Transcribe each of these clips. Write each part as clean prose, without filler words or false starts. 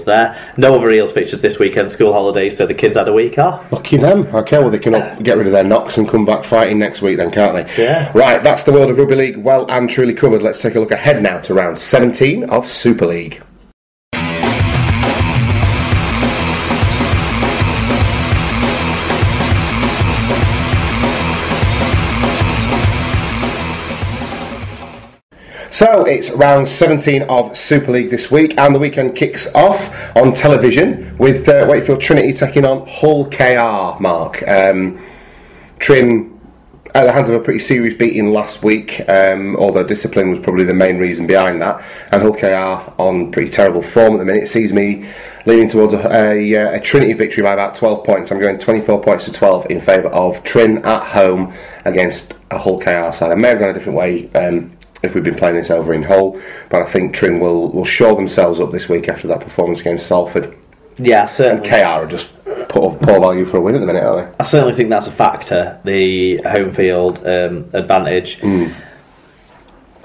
there. No other Eels fixtures this weekend, school holidays, so the kids had a week off. Lucky them. Okay, well, they can all get rid of their knocks and come back fighting next week then, can't they? Yeah. Right, that's the world of rugby league well and truly covered. Let's take a look ahead now to round 17 of Super League. So it's round 17 of Super League this week, and the weekend kicks off on television with Wakefield Trinity taking on Hull KR, Mark. Trin, at the hands of a pretty serious beating last week, although discipline was probably the main reason behind that, and Hull KR on pretty terrible form at the minute. It sees me leaning towards a Trinity victory by about 12 points. I'm going 24 points to 12 in favour of Trin at home against a Hull KR side. I may have gone a different way if we've been playing this over in Hull, but I think Trin will show themselves up this week after that performance against Salford. Yeah, certainly. And KR are just poor value for a win at the minute, aren't they? I certainly think that's a factor, the home field advantage. It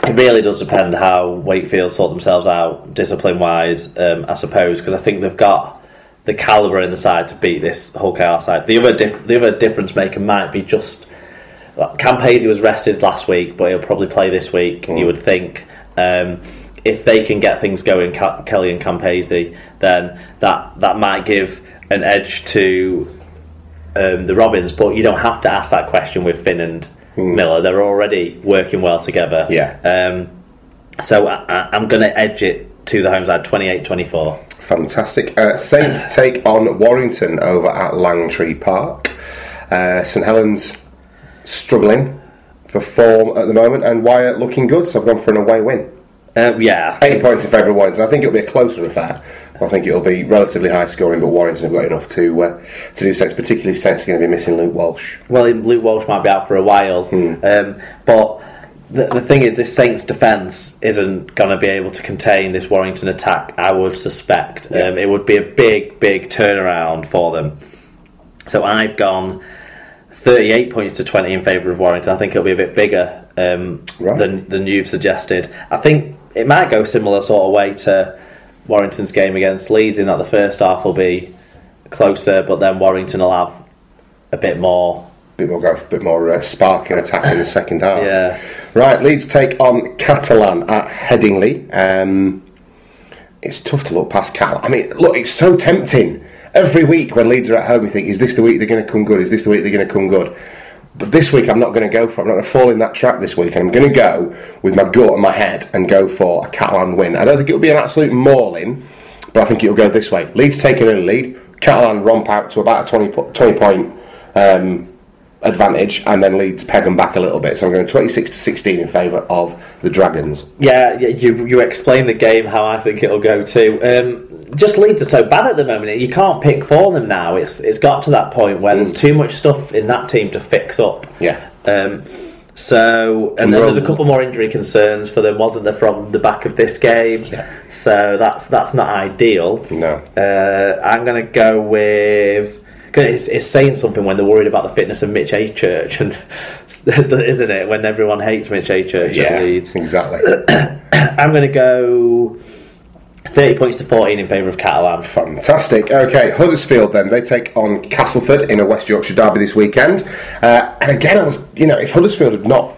really does depend how Wakefield sort themselves out discipline-wise, I suppose, because I think they've got the calibre in the side to beat this Hull KR side. The other difference maker might be just Hazy was rested last week, but he'll probably play this week, you would think. If they can get things going, Kelly and Hazy, then that might give an edge to the Robins, but you don't have to ask that question with Finn and Miller. They're already working well together. Yeah. So I'm going to edge it to the home side, 28-24. Fantastic. Saints take on Warrington over at Langtree Park. St Helens struggling for form at the moment, and Wyatt looking good, so I've gone for an away win. 8 points in favour of Warrington. I think it'll be a closer affair. I think it'll be relatively high scoring, but Warrington have got enough to do Saints, particularly if Saints are going to be missing Luke Walsh. Well, Luke Walsh might be out for a while, but the thing is, this Saints defence isn't going to be able to contain this Warrington attack, I would suspect. Yeah. It would be a big turnaround for them. So I've gone 38 points to 20 in favour of Warrington. I think it'll be a bit bigger than you've suggested. I think it might go similar sort of way to Warrington's game against Leeds, in that the first half will be closer, but then Warrington will have a bit more spark and attack in the second half. Yeah. Right, Leeds take on Catalan at Headingley. It's tough to look past Catalan. I mean, look, it's so tempting. Every week when Leeds are at home, you think, is this the week they're going to come good? Is this the week they're going to come good? But this week I'm not going to go for it. I'm not going to fall in that trap this week. I'm going to go with my gut and my head and go for a Catalan win. I don't think it'll be an absolute mauling, but I think it'll go this way. Leeds take an early lead. Catalan romp out to about a 20 point advantage, and then Leeds peg them back a little bit. So I'm going 26-16 in favour of the Dragons. Yeah, you explain the game how I think it'll go too. Just Leeds are so bad at the moment. You can't pick for them now. It's got to that point where there's too much stuff in that team to fix up. Yeah. So, and then there's a couple more injury concerns for them, wasn't there, from the back of this game? Yeah. So that's not ideal. No. I'm going to go with... Cause it's saying something when they're worried about the fitness of Mitch Achurch, and isn't it, when everyone hates Mitch Achurch at Leeds? Exactly. I'm going to go 30 points to 14 in favour of Catalan. Fantastic. Okay, Huddersfield then, they take on Castleford in a West Yorkshire derby this weekend. And again, if Huddersfield had not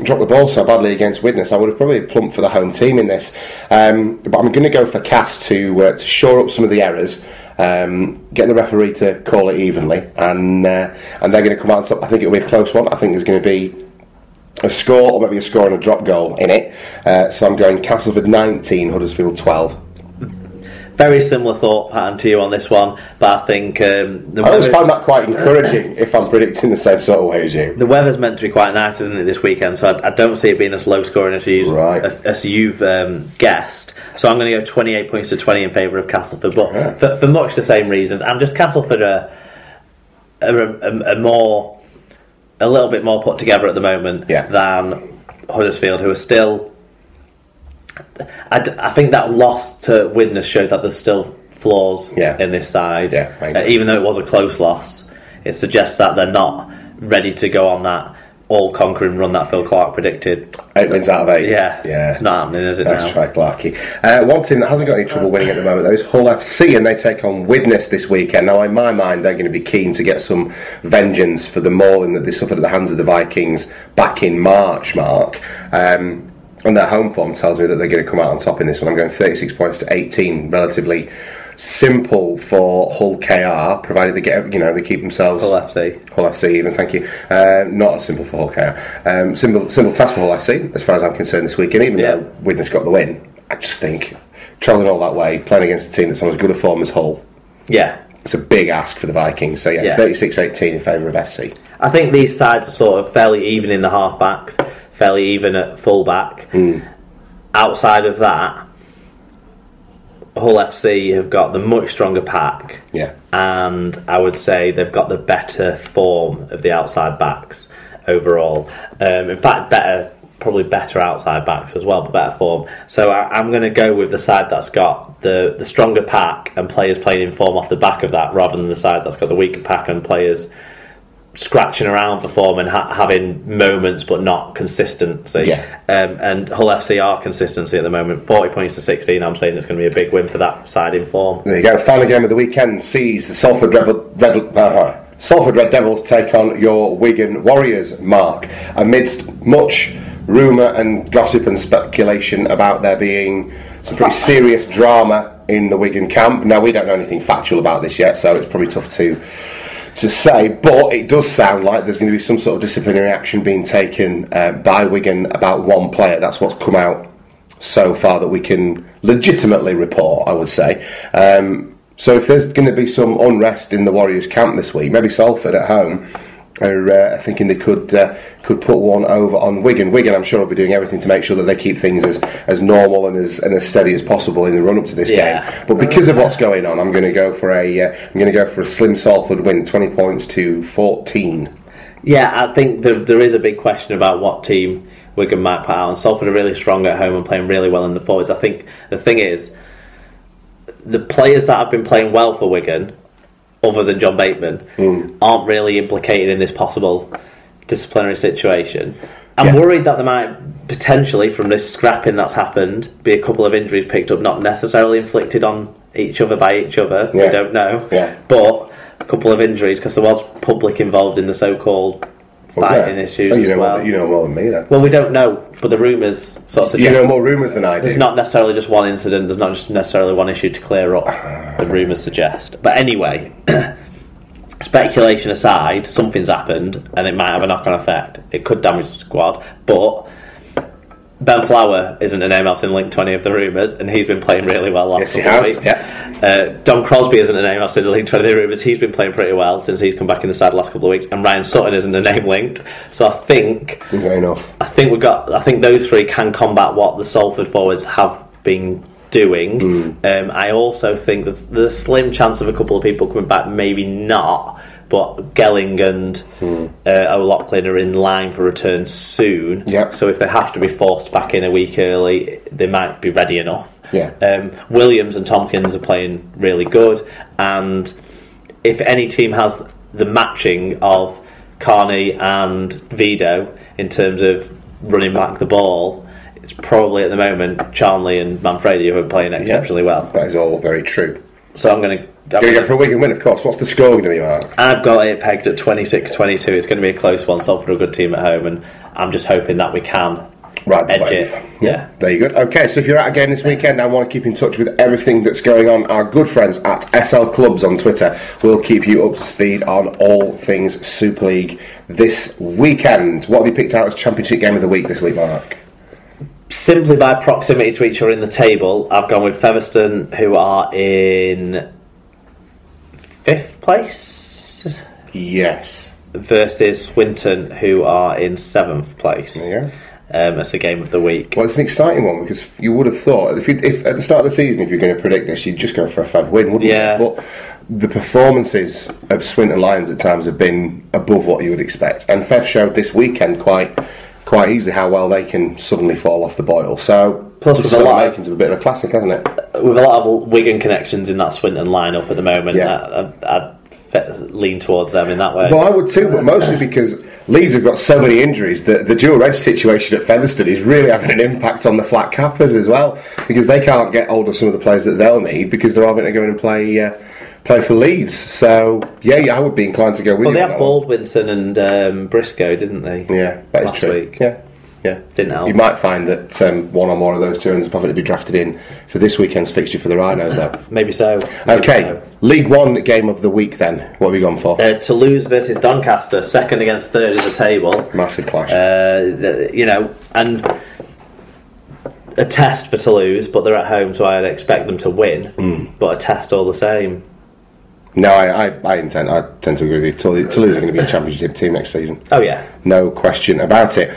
dropped the ball so badly against Widnes, I would have probably plumped for the home team in this. But I'm going to go for Cass to shore up some of the errors. Get the referee to call it evenly, and they're going to come out on top. I think it'll be a close one. I think there's going to be a score, or maybe a score and a drop goal in it. So I'm going Castleford 19, Huddersfield 12. Very similar thought pattern to you on this one, but I think I always find that quite encouraging if I'm predicting the same sort of way as you. The weather's meant to be quite nice, isn't it, this weekend? So I don't see it being as low scoring as you've guessed. So I'm going to go 28 points to 20 in favour of Castleford, but for much the same reasons. I'm just Castleford a little bit more put together at the moment than Huddersfield, who are still... I think that loss to Widnes showed that there's still flaws in this side. Even though it was a close loss, it suggests that they're not ready to go on that all-conquering run that Phil Clark predicted. 8 wins out of 8. Yeah. It's not happening, is it now? Let's try Clarky. One team that hasn't got any trouble winning at the moment, though, is Hull FC, and they take on Widnes this weekend. Now, in my mind, they're going to be keen to get some vengeance for the mauling that they suffered at the hands of the Vikings back in March, Mark. And their home form tells me that they're going to come out on top in this one. I'm going 36 points to 18, relatively simple for Hull KR, provided they get, they keep themselves. Hull FC even, thank you. Not as simple for Hull KR. Simple task for Hull FC, as far as I'm concerned this weekend, even though Widnes got the win. I just think, travelling all that way, playing against a team that's on as good a form as Hull, it's a big ask for the Vikings. So 36-18 in favour of FC. I think these sides are sort of fairly even in the half-backs, fairly even at full-back. Outside of that, Hull FC have got the much stronger pack, and I would say they've got the better form of the outside backs overall. In fact, probably better outside backs as well, but better form. So I'm going to go with the side that's got the stronger pack and players playing in form off the back of that, rather than the side that's got the weaker pack and players scratching around for form and having moments but not consistency. And Hull FC are consistency at the moment. 40 points to 16. I'm saying it's going to be a big win for that side in form. There you go. Final game of the weekend sees the Salford Red Devils take on your Wigan Warriors, Mark. Amidst much rumour and gossip and speculation about there being some pretty serious drama in the Wigan camp. Now, we don't know anything factual about this yet, so it's probably tough to say, but it does sound like there's going to be some sort of disciplinary action being taken by Wigan about one player. That's what's come out so far that we can legitimately report, I would say. So if there's going to be some unrest in the Warriors camp this week, maybe Salford at home are thinking they could put one over on Wigan. Wigan, I'm sure, will be doing everything to make sure that they keep things as normal and as steady as possible in the run up to this game. But because of what's going on, I'm going to go for a slim Salford win, 20 points to 14. Yeah, I think there is a big question about what team Wigan might put out, and Salford are really strong at home and playing really well in the forwards. I think the thing is, the players that have been playing well for Wigan, other than John Bateman, aren't really implicated in this possible disciplinary situation. I'm worried that there might potentially, from this scrapping that's happened, be a couple of injuries picked up, not necessarily inflicted on each other by each other. We don't know. But a couple of injuries, because there was public involved in the so-called fighting issues you know as well. You know more than me then. Well, we don't know, but the rumours sort of suggest... You know more rumours than I do. There's not necessarily just one incident, there's not just necessarily one issue to clear up, the rumours suggest. But anyway, speculation aside, something's happened and it might have a knock-on effect. It could damage the squad, but Ben Flower isn't a name I've seen linked to any of the rumours, and he's been playing really well last couple of weeks. Don Crosby isn't a name I've seen linked to any of the rumours. He's been playing pretty well since he's come back in the side the last couple of weeks, and Ryan Sutton isn't a name linked. So I think I think those three can combat what the Salford forwards have been doing. I also think there's a slim chance of a couple of people coming back, maybe not. But Gelling and O'Loughlin are in line for return soon. So if they have to be forced back in a week early, they might be ready enough. Williams and Tompkins are playing really good, and if any team has the matching of Carney and Vido in terms of running back the ball, it's probably at the moment Charnley and Manfredi who are playing exceptionally well. That is all very true. So I'm going to go for a Wigan win, of course. What's the score going to be, Mark? I've got it pegged at 26-22. It's going to be a close one. Salford are a good team at home, and I'm just hoping that we can edge it. Yeah. There you go. Okay, so if you're at a game this weekend and want to keep in touch with everything that's going on, our good friends at SL Clubs on Twitter will keep you up to speed on all things Super League this weekend. What have you picked out as Championship Game of the Week this week, Mark? Simply by proximity to each other in the table, I've gone with Featherstone, who are in 5th place. Yes. Versus Swinton, who are in 7th place. It's a game of the week. Well, it's an exciting one, because you would have thought if at the start of the season, if you're going to predict this, you'd just go for a Fev win, wouldn't you? But the performances of Swinton Lions at times have been above what you would expect, and Fev showed this weekend quite easily how well they can suddenly fall off the boil. So, plus with a lot of a bit of a classic, hasn't it? With a lot of Wigan connections in that Swinton lineup at the moment, I'd lean towards them in that way. Well, I would too, but mostly because Leeds have got so many injuries that the dual reg situation at Featherstone is really having an impact on the flat cappers as well, because they can't get hold of some of the players that they'll need because they're all going to go in and play for Leeds. So I would be inclined to go with you. Well, they had Baldwinson and Briscoe, didn't they? Yeah, that is last true. Week. Yeah. Didn't help. You might find that one or more of those two will probably be drafted in for this weekend's fixture for the Rhinos, though. Maybe so. Okay, League One game of the week then. What have we gone for? Toulouse versus Doncaster, second against third in the table. Massive clash. And a test for Toulouse, but they're at home, so I'd expect them to win. But a test all the same. No, I tend to agree with you. Toulouse are going to be a championship team next season. Oh yeah, no question about it.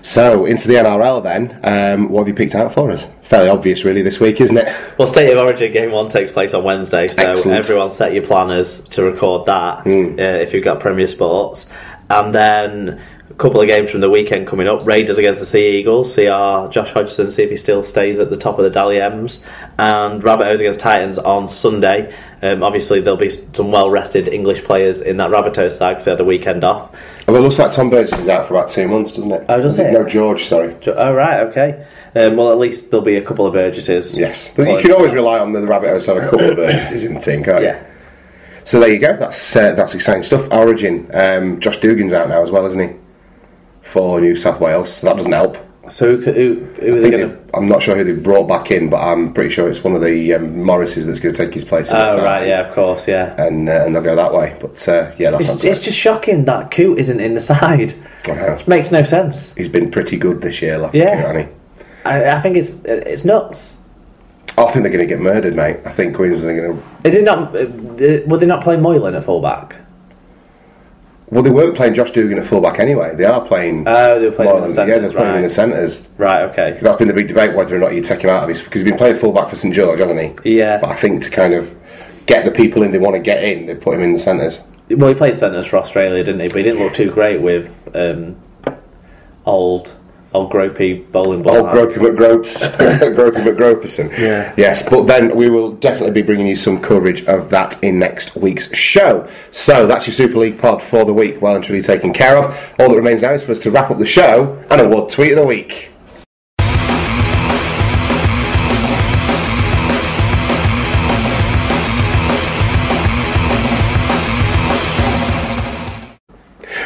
So into the NRL then. What have you picked out for us? Fairly obvious, really, this week, isn't it? Well, State of Origin Game 1 takes place on Wednesday, so Excellent. Everyone set your planners to record that if you've got Premier Sports, and then a couple of games from the weekend coming up. Raiders against the Sea Eagles. See our Josh Hodgson, see if he still stays at the top of the Dally M's. And Rabbitohs against Titans on Sunday. Obviously, there'll be some well-rested English players in that Rabbitohs side because they had a weekend off. Well, it looks like Tom Burgess is out for about 2 months, doesn't it? Oh, does it? No, George, sorry. Oh, right, okay. Well, at least there'll be a couple of Burgesses. Yes. But you can always rely on the Rabbitohs to have a couple of Burgesses in the team, can't you? Yeah. So there you go. That's exciting stuff. Origin. Josh Dugan's out now as well, isn't he? For New South Wales. So that doesn't help. So who are they going to... I'm not sure who they've brought back in, but I'm pretty sure it's one of the Morrises that's going to take his place in the side. Oh, right, yeah, of course, yeah. And they'll go that way. But, it's just shocking that Coote isn't in the side. It makes no sense. He's been pretty good this year, hasn't he? I think it's nuts. I think they're going to get murdered, mate. I think Queensland are going to... Is it not... Will they not play Moylan at full-back? Well, they weren't playing Josh Dugan at fullback anyway. They are playing... Oh, they were playing in the centres. Yeah, they're playing in the centres. Right, okay. That's been the big debate, whether or not you take him out of his... Because he's been playing fullback for St George, hasn't he? Yeah. But I think to kind of get the people in they want to get in, they put him in the centres. Well, he played centres for Australia, didn't he? But he didn't look too great with old gropey bowling ball. Old Gropey McGroperson. Yeah. Yes, but then we will definitely be bringing you some coverage of that in next week's show. So that's your Super League pod for the week, well and truly taken care of. All that remains now is for us to wrap up the show and award Tweet of the Week.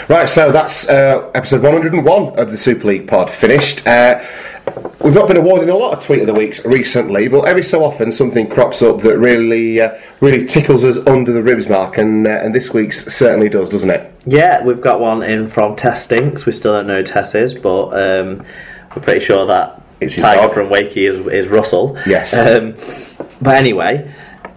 Right, so that's episode 101 of the Super League pod finished. We've not been awarding a lot of Tweet of the Weeks recently, but every so often something crops up that really tickles us under the ribs, Mark, and this week's certainly does, doesn't it? Yeah, we've got one in from Tess Stinks. We still don't know who Tess is, but we're pretty sure that it's Tiger from Wakey is Russell. Yes. But anyway...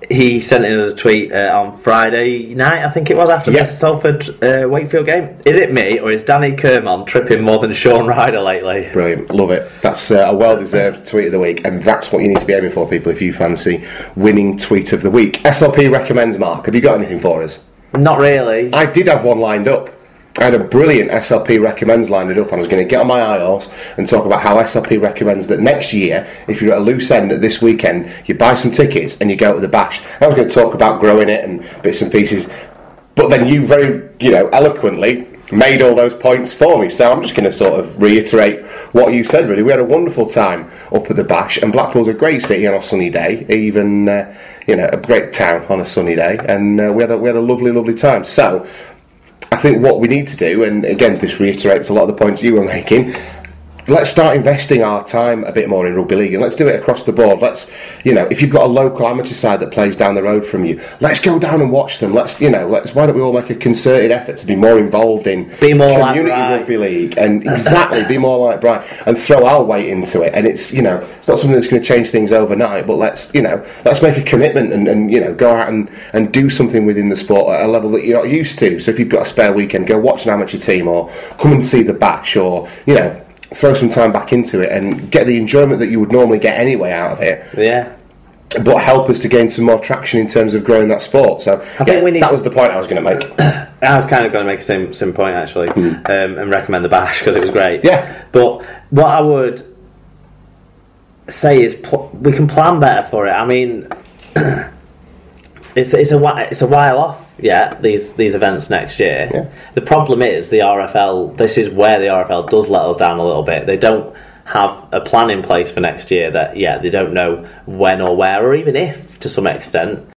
He sent in a tweet on Friday night, I think it was, after the Salford Wakefield game. Is it me, or is Danny Kermon tripping more than Sean Ryder lately? Brilliant, love it. That's a well-deserved tweet of the week, and that's what you need to be aiming for, people, if you fancy winning tweet of the week. SLP recommends, Mark. Have you got anything for us? Not really. I did have one lined up. I had a brilliant SLP recommends lined up, and I was going to get on my high horse and talk about how SLP recommends that next year, if you're at a loose end this weekend, you buy some tickets and you go to the bash. I was going to talk about growing it and bits and pieces, but then you very, eloquently made all those points for me, so I'm just going to sort of reiterate what you said, really. We had a wonderful time up at the bash, and Blackpool's a great city on a sunny day, even, a great town on a sunny day, and we had a lovely time. So I think what we need to do, and again this reiterates a lot of the points you were making, let's start investing our time a bit more in rugby league, and let's do it across the board. Let's, if you've got a local amateur side that plays down the road from you, let's go down and watch them. Let's why don't we all make a concerted effort to be more involved in community rugby league, and exactly be more like Brian, and throw our weight into it. And it's it's not something that's going to change things overnight, but let's make a commitment and go out and do something within the sport at a level that you're not used to. So if you've got a spare weekend, go watch an amateur team, or come and see the bash, or throw some time back into it and get the enjoyment that you would normally get anyway out of it. Yeah. But help us to gain some more traction in terms of growing that sport. So I think that was the point I was going to make. I was kind of going to make the same point actually, and recommend the bash because it was great. Yeah. But what I would say is we can plan better for it. I mean, it's a while off. yet, these events next year. Yeah. The problem is the RFL, this is where the RFL does let us down a little bit. They don't have a plan in place for next year that, they don't know when or where, or even if, to some extent.